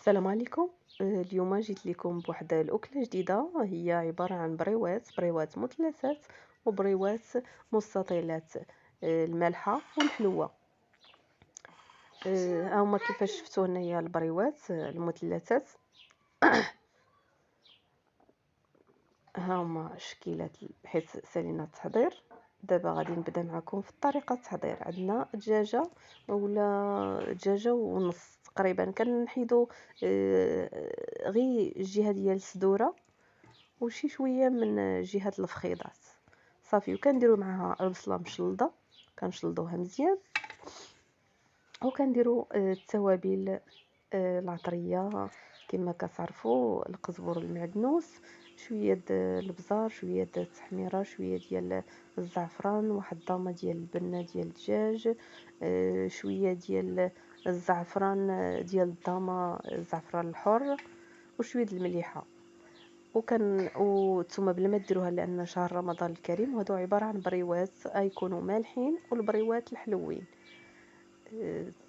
السلام عليكم. اليوم جيت لكم بواحد الأكلة جديدة، هي عبارة عن بريوات مثلثات وبريوات مستطيلات، المالحة والحلوة. ها هما كيفاش شفتوا هنايا البريوات المثلثات. ها هما شكيلات بحيث سالينا التحضير. دابا غادي نبدا معكم في طريقه التحضير. عندنا دجاجه ولا دجاجه ونص تقريبا، كنحيدو غير الجهه ديال الصدوره وشي شويه من جهه الفخيضات صافي. وكنديروا معها البصله مشلضه، كنشلضوها مزيان. وكنديروا التوابل العطريه كما كتعرفوا: القزبر المعدنوس، شويه البزار، شويه التحميره، شويه ديال الزعفران، واحد الضامه ديال البنه ديال الدجاج، شويه ديال الزعفران ديال الضامه، الزعفران الحر، وشويه المليحه. وثم بلا ما ديروها لان شهر رمضان الكريم، وهادو عباره عن بريوات يكونوا مالحين والبريوات الحلوين.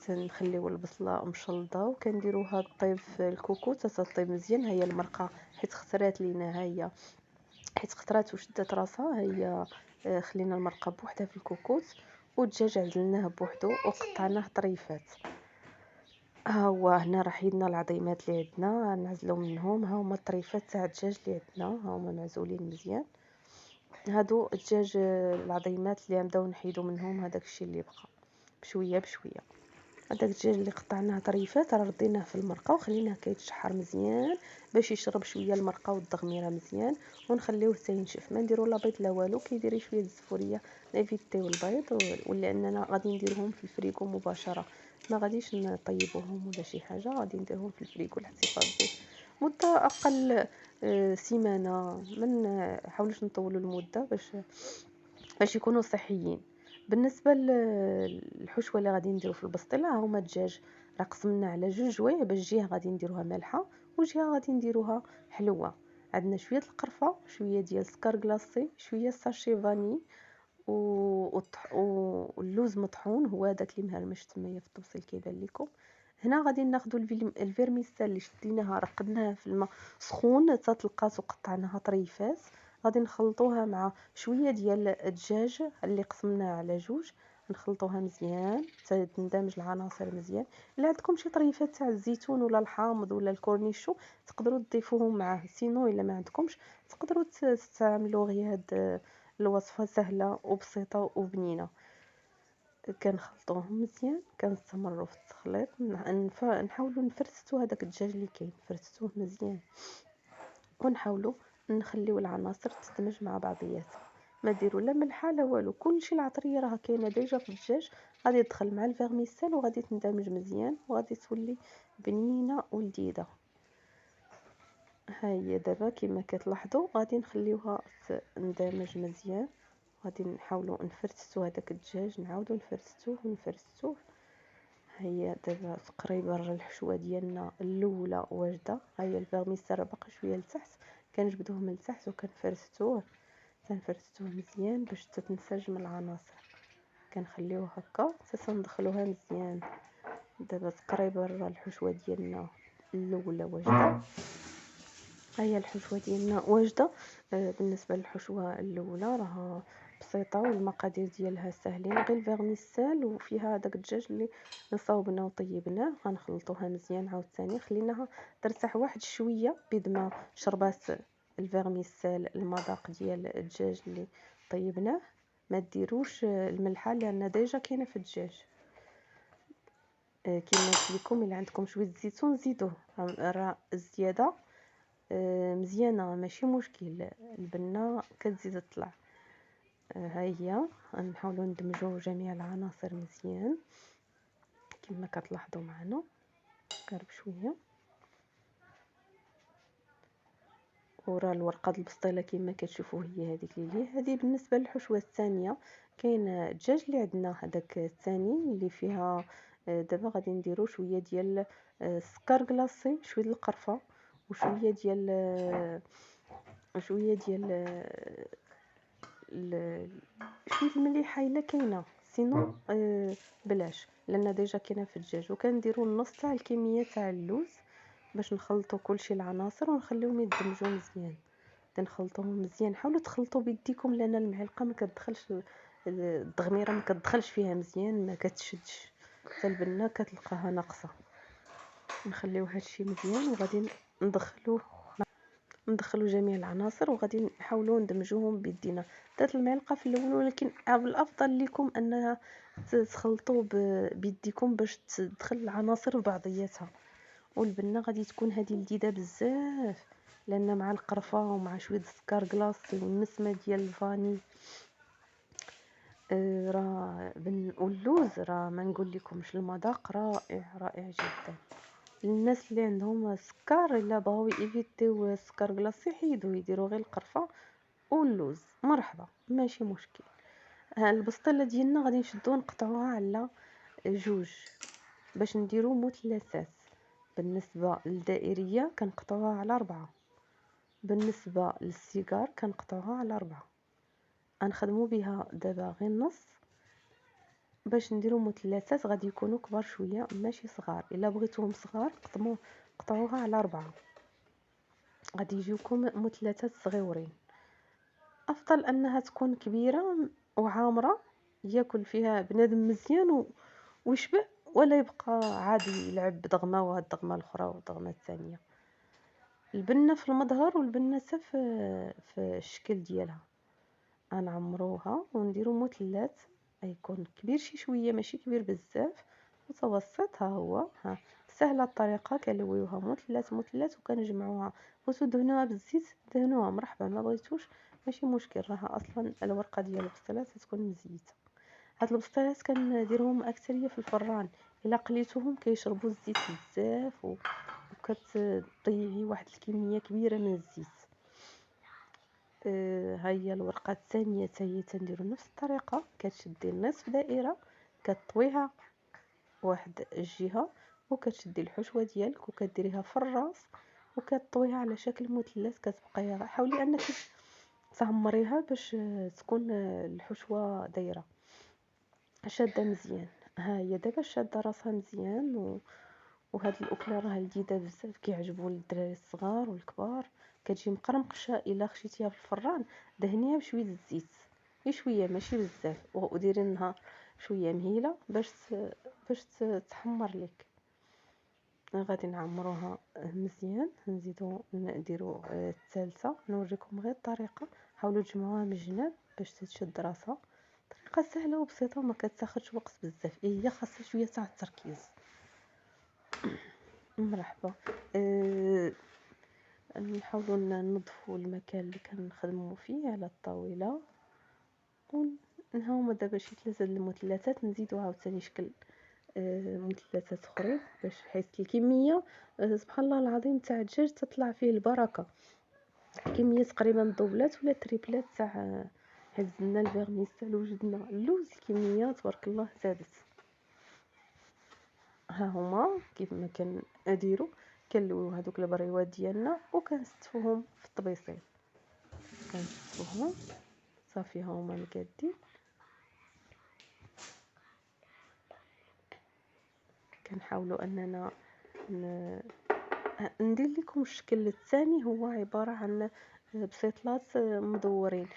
تنخليو البصله مشلضه وكنديروها طيب في الكوكوط حتى طيب مزيان. هي المرقه حيت خسرات لينا، هي حيت خطرات وشدت راسها، هي خلينا المرقه بوحدها في الكوكوط. والدجاج عزلناه بوحدو وقطعناه طريفات. ها هو هنا راه حيدنا العظيمات اللي عندنا نعزلو منهم. ها هما الطريفات تاع الدجاج اللي عندنا، ها هما معزولين مزيان. هادو الدجاج العظيمات اللي نبداو نحيدو منهم هذاك الشيء اللي بقى بشويه بشويه. هذاك الدجاج اللي قطعناه طريفات راه رديناه في المرقه وخليناه كيتشحر مزيان باش يشرب شويه المرقه والدغميره مزيان. ونخليوه حتى ينشف، ما نديرو لا بيض لا والو. كيديري شويه الزفوريه نيفيتيو البيض، ولاننا غادي نديرهم في الفريكو مباشره، ما غاديش نطيبوهم ولا شي حاجه. غادي نديرهم في الفريكو الاحتفاظ به مده اقل سيمانه. ما نحاولوش نطولوا المده باش يكونوا صحيين. بالنسبه للحشوه اللي غادي نديرو في البسطيله، ها هما الدجاج راه قسمنا على جوج جوايع، باش جهه غادي نديروها مالحه وجهه غادي نديروها حلوه. عندنا شويه القرفه، شويه ديال السكر كلاصي، شويه ساشي فاني، واللوز مطحون هو داك اللي مهرمش تمايا في الطبسيل كيبان لكم. هنا غادي ناخذ الفيرميسال اللي شديناها رقدناها في الماء سخون حتى تلقات وقطعناها طريفات. غادي نخلطوها مع شويه ديال الدجاج اللي قسمناه على جوج، نخلطوها مزيان حتى تندمج العناصر مزيان. الا عندكم شي طريفات تاع الزيتون ولا الحامض ولا الكورنيشو تقدروا تضيفوهم معاه، سينو الا ما عندكمش تقدروا تستعملوا غير هاد الوصفه سهله وبسيطه وبنينه. كنخلطوهم مزيان، كنستمروا في التخليط، نحاولوا نفرستوا هذاك الدجاج اللي كاين، فرستوه مزيان. ونحاولوا نخليو العناصر تندمج مع بعضياتها. ما ديروا لا ملحه لا والو، كلشي العطريه راه كاينه ديجا في الدجاج، غادي تدخل مع الفيرميسيل وغادي تندمج مزيان وغادي تولي بنينه ولذيذه. ها هي دابا كما كتلاحظوا غادي نخليوها تندمج مزيان. غادي نحاولوا نفرستوا هذاك الدجاج، نعاودوا نفرستوه ونفرستوه. هي دابا تقريبا الحشوه ديالنا الاولى واجده. ها هي الفيرميسيل راه باقي شويه لتحت، كنجبدوه من التحت وكنفرستوه مزيان باش تتنسجم العناصر. كنخليوه هكا حتى ندخلوها مزيان. دابا تقريبا الحشوه ديالنا الاولى واجده. ها هي الحشوه ديالنا واجده. بالنسبه للحشوه الاولى راه بسيطه والمقادير ديالها ساهلين، غير الفيرميسيل وفيها داك الدجاج اللي صاوبناه وطيبناه. غنخلطوها مزيان عاوتاني، خليناها ترتاح واحد شويه بيد ما شربات الفيرميسيل المذاق ديال الدجاج اللي طيبناه. ما ديروش الملحه لان ديجا كاينه في الدجاج. كما قلت لكم الا عندكم شويه الزيتون زيدوه، راه الزياده مزيانه ماشي مشكل، البنه كتزيد تطلع. ها هي غنحاولوا ندمجوا جميع العناصر مزيان كما كتلاحظوا معنا. غير بشويه. ورا الورقه البسطيله كما كتشوفوا هي هذيك اللي هذه بالنسبه للحشوه الثانيه. كاين الدجاج اللي عندنا هذاك الثاني اللي فيها دابا غادي نديرو شويه ديال السكر كلاصي، شويه ديال القرفه، وشويه ديال شويه ديال شويه المليحه الا كاينه، سينو بلاش لان ديجا كاينه في الدجاج. وكنديروا النص تاع الكميه تاع اللوز باش نخلطوا كلشي العناصر ونخليهم يدمجوا مزيان. نخلطوهم مزيان، حاولوا تخلطوا بيديكم لان المعلقه ما كتدخلش الدغميره، ما كتدخلش فيها مزيان، ما كتشدش، حتى البنه كتلقاها ناقصه. نخليو هادشي مزيان وغادي ندخلوا جميع العناصر وغادي نحاولوا ندمجوهم بيدينا. دات المعلقه في الاول، ولكن الافضل لكم انها تخلطوا بيديكم باش تدخل العناصر في بعضياتها. والبنه غادي تكون هذه لذيذه بزاف، لان مع القرفه ومع شويه السكر كلاصي والنسمه ديال الفاني راه واللوز، راه ما نقول لكمش المذاق رائع رائع جدا. الناس اللي عندهم سكر الا بغاو ايفيتيو السكر كلاصي يحيدوا يديروا غير القرفه واللوز، مرحبا ماشي مشكل. البسطيله ديالنا غادي نشدوها نقطعوها على جوج باش نديرو مثلثات. بالنسبه للدائريه كنقطعوها على 4، بالنسبه للسيجار كنقطعوها على 4. غنخدموا بها دابا غير نص باش نديرو مثلثات غادي يكونوا كبار شويه ماشي صغار. الا بغيتوهم صغار قطعوها على 4، غادي يجيوكم مثلثات صغيورين. افضل انها تكون كبيره وعامره ياكل فيها بنادم مزيان ويشبع، ولا يبقى عادي يلعب بدغمه وهاد الدغمه الاخرى والدغمه الثانيه. البنه في المظهر والبنه في الشكل ديالها. غنعمروها ونديرو مثلث يكون كبير شي شويه ماشي كبير بزاف، متوسط. ها هو سهله الطريقه، كنلويوها مثلث مثلث وكنجمعوها. بغيتو دهنوها بالزيت دهنوها، مرحبا. ما بغيتوش ماشي مشكل، راها اصلا الورقه ديال البسطيلات تكون مزيته. هاد البسطيلات كنديرهم اكثريه في الفران، الا قليتوهم كيشربوا الزيت بزاف وكتضيعي واحد الكميه كبيره من الزيت. ها هي الورقه الثانيه حتى هي تنديروا نفس الطريقه. كتشدي نصف دائره كطويها واحد الجهه وكتشدي الحشوه ديالك وكديريها في الراس وكطويها على شكل مثلث. كتبقاي حاولي انك تعمريها باش تكون الحشوه دايره شاده مزيان. ها هي دابا شاده راسها مزيان وهاد الاكله راه لذيذه بزاف، كيعجبوا الدراري الصغار والكبار. كتجي مقرمقشه. الا خشيتيها في الفران دهنيها بشويه الزيت، غير شويه ماشي بزاف، وديري لها شويه مهيله باش تحمر لك. غادي نعمروها مزيان. نزيدو نديرو الثالثه، نوريكم غير الطريقه. حاولوا تجمعوها من الجناب باش تشد راسها. طريقه سهله وبسيطه وما كتاخذش وقت بزاف، هي خاصها شويه تاع التركيز. مرحبا. نحاولوا ننظفوا المكان اللي كنخدموا فيه على الطاوله. ونهاوما دابا شي 3 المثلثات، نزيدو عاوتاني شكل مثلثات اخرين باش حيت الكميه سبحان الله العظيم تاع الدجاج تطلع فيه البركه. كميه تقريبا دوبلات ولا تريبلات تاع حيت زدنا الفيرميسال وجدنا اللوز، الكميه تبارك الله زادت. ها هما كيف ما كنديروا كنلويو هذوك البريوات ديالنا وكنستفوهم في الطبيصيل. كنستفوهم صافي ها هما مكادين. كنحاولوا اننا ندير لكم الشكل الثاني. هو عباره عن بسيطلات مدورين.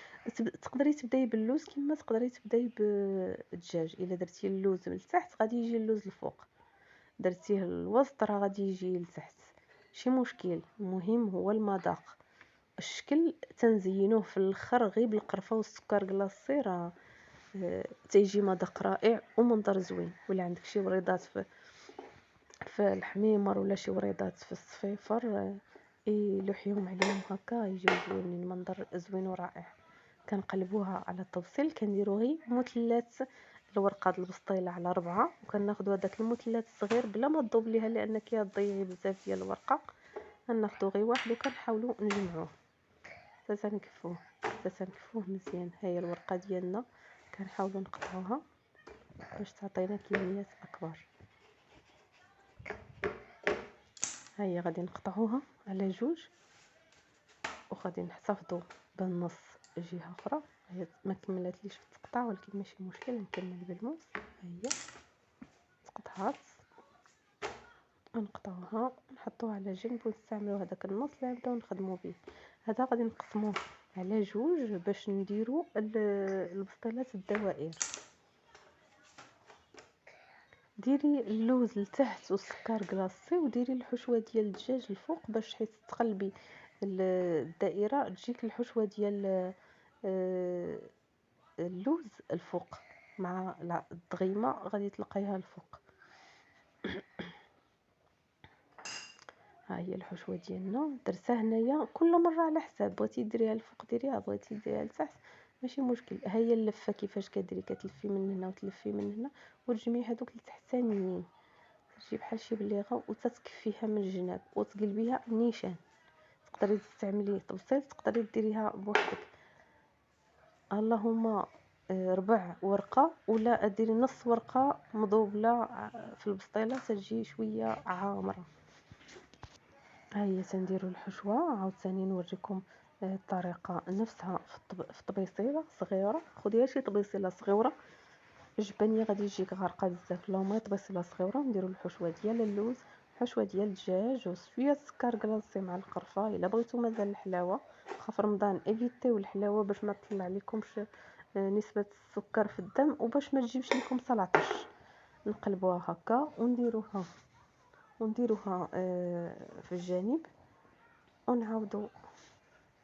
تقدري تبداي باللوز كما تقدري تبداي بالدجاج. الا درتي اللوز من تحت غادي يجي اللوز الفوق، درتيه الوسط راه غادي يجي لتحت، شي مشكل. المهم هو المذاق. الشكل تنزينوه في الاخر غير بالقرفه والسكر كلاصي، راه تيجي مذاق رائع ومنظر زوين. ولا عندك شي وريضات في الحميمر ولا شي وريضات في الصفيفر يلوحيهم عليهم هكا يجيو زوينين، المنظر زوين ورائع. كنقلبوها على الطبسيل، كنديرو غير مثلث الورقه د البسطيله على 4 وكناخذوا هذاك المثلث الصغير بلا ما تذوب ليها لان كيضيعي بزاف ديال الورقه. كناخذوا غير واحد وكنحاولوا نجمعوه حتى تنكفوه مزيان. هاي الورقه ديالنا كنحاولوا نقطعوها باش تعطينا كميات اكبر. هاي غادي نقطعوها على جوج وغادي نحتفظوا بالنص جهه اخرى. هي ما كملاتليش في التقطاع ولكن ماشي مشكل، نكمل بالموس. هي تقطعات نقطعوها نحطوها على جنب ونستعملوا هذاك النص اللي نبداو نخدموا به. هذا غادي نقسموه على جوج باش نديروا البسطيلات الدوائر. ديري اللوز لتحت والسكر كلاصي، وديري الحشوه ديال الدجاج الفوق باش حيت تقلبي الدائره تجيك الحشوه ديال اللوز الفوق مع الدغيمه غادي تلقايها الفوق. ها هي الحشوه ديالنا درتها هنايا، كل مره على حساب، بغيتي ديريها الفوق ديريها، بغيتي ديريها لتحت ماشي مشكل. ها هي اللفه كيفاش كديري، كتلفي من هنا وتلفي من هنا وتجمعي هذوك التحتانيين، تجي بحال شي بليغه وتتكفيها من الجناب وتقلبيها نيشان. تقدري تستعملي طبسيل، تقدري ديريها بوحدك اللهم ربع ورقه، ولا ديري نص ورقه مضوبله في البسطيله تجي شويه عامره. ها هي تنديروا الحشوه عاوتاني نوريكم الطريقه نفسها في طبيصيله صغيره. خديها شي طبيصيله صغيره الجبانيه غادي تجيك غارقه بزاف، اللهم طبيصيله صغيره. نديروا الحشوه ديال اللوز، حشوه ديال الدجاج وشويه السكر كلاصي مع القرفه. الا بغيتو مازال الحلاوه، واخا في رمضان ايفيتيو الحلاوه باش ما تطلع لكمش نسبه السكر في الدم وباش ما تجيبش لكم 17. نقلبوها هكا ونديروها في الجانب،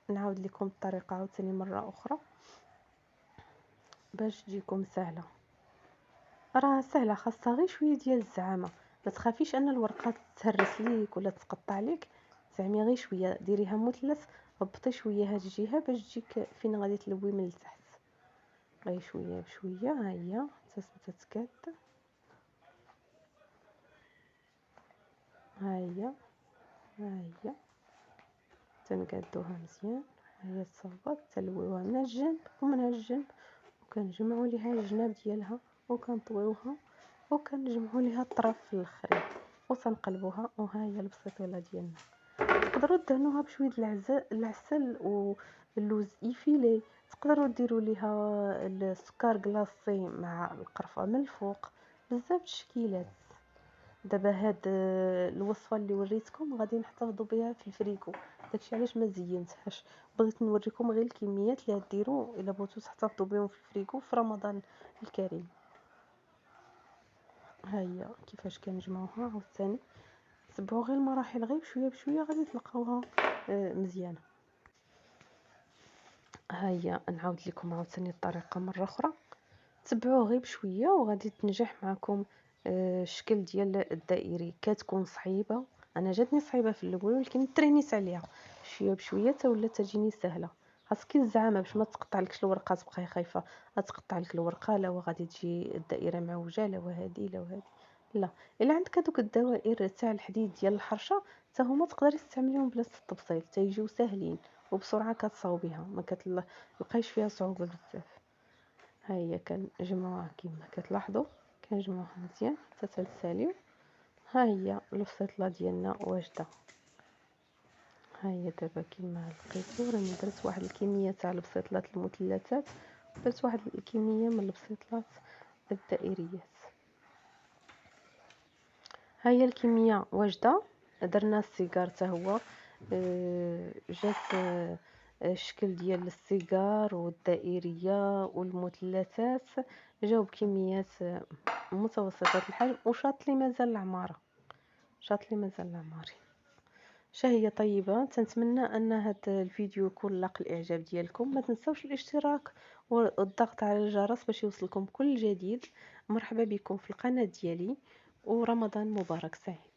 نعاود لكم الطريقه عاوتاني مره اخرى باش تجيكم سهله. راه سهله، خاصها غير شويه ديال الزعامه. ما تخافيش ان الورقه تهرس ليك ولا تقطع ليك، زعمي غير شويه، ديريها مثلث، هبطي شويه هاد الجهه باش تجيك فين غادي تلوي من التحت، غير شويه بشويه. ها هي تتكاد، ها هي تنقادوها مزيان. ها هي تصاوبات، تلويوها من الجنب ومن الجنب، وكنجمعوا ليها الجناب ديالها وكنطويوها وكنجمعوا ليها الطرف في الاخرين وتنقلبوها. وها هي البسيطيله ديالنا. تقدروا دهنوها بشويه العسل واللوز يفيلي، تقدروا ديروا ليها السكر كلاصي مع القرفه من الفوق، بزاف التشكيلات. دابا هاد الوصفه اللي وريتكم غادي نحتفظوا بها في الفريكو، داكشي علاش ما زينتهاش، بغيت نوريكم غير الكميات اللي غديروا الا بغيتوا تحتفظوا بهم في الفريكو في رمضان الكريم. ها هي كيفاش كنجمعوها عاوتاني، تبعوا غير المراحل غير بشويه بشويه غادي تلقاوها مزيانه. ها هي نعاود لكم عاوتاني الطريقه مره اخرى، تبعوه غير بشويه وغادي تنجح معكم. الشكل ديال الدائري كتكون صعيبه، انا جاتني صعيبه في الاول ولكن ترينيت عليها شويه بشويه حتى ولات تجيني سهله. خاصك الزعامه باش ما تقطعلكش الورقه تبقاي خايفه غتقطع لك الورقه، لا غادي تجي الدائره معوجه، لا وهذه لا وهذه لا. الا عندك هذوك الدوائر تاع الحديد ديال الحرشه حتى هما تقدري تستعمليهم بلاصه التبصيل تيجيو ساهلين وبسرعه كتصاوبيها، ما كتلقايش فيها صعوبه بزاف. ها هي كنجمعوها كما كتلاحظوا، كنجمعوها مزيان حتى تنساليو. ها هي البسيطله ديالنا واجده. ها هي دابا كما لقيتو راني درت واحد الكميه تاع البسيطلات المثلثات، درت واحد الكميه من البسيطلات الدائريات. ها هي الكميه واجده. درنا السيجار حتى هو جات الشكل ديال السيجار والدائريه والمثلثات جاو بكميات متوسطه الحجم، وشاط لي مازال العماري. شهية طيبة. تنتمنى ان هذا الفيديو يكون لاق الاعجاب ديالكم. ما تنسوش الاشتراك والضغط على الجرس باش يوصلكم كل جديد. مرحبا بكم في القناة ديالي، ورمضان مبارك سعيد.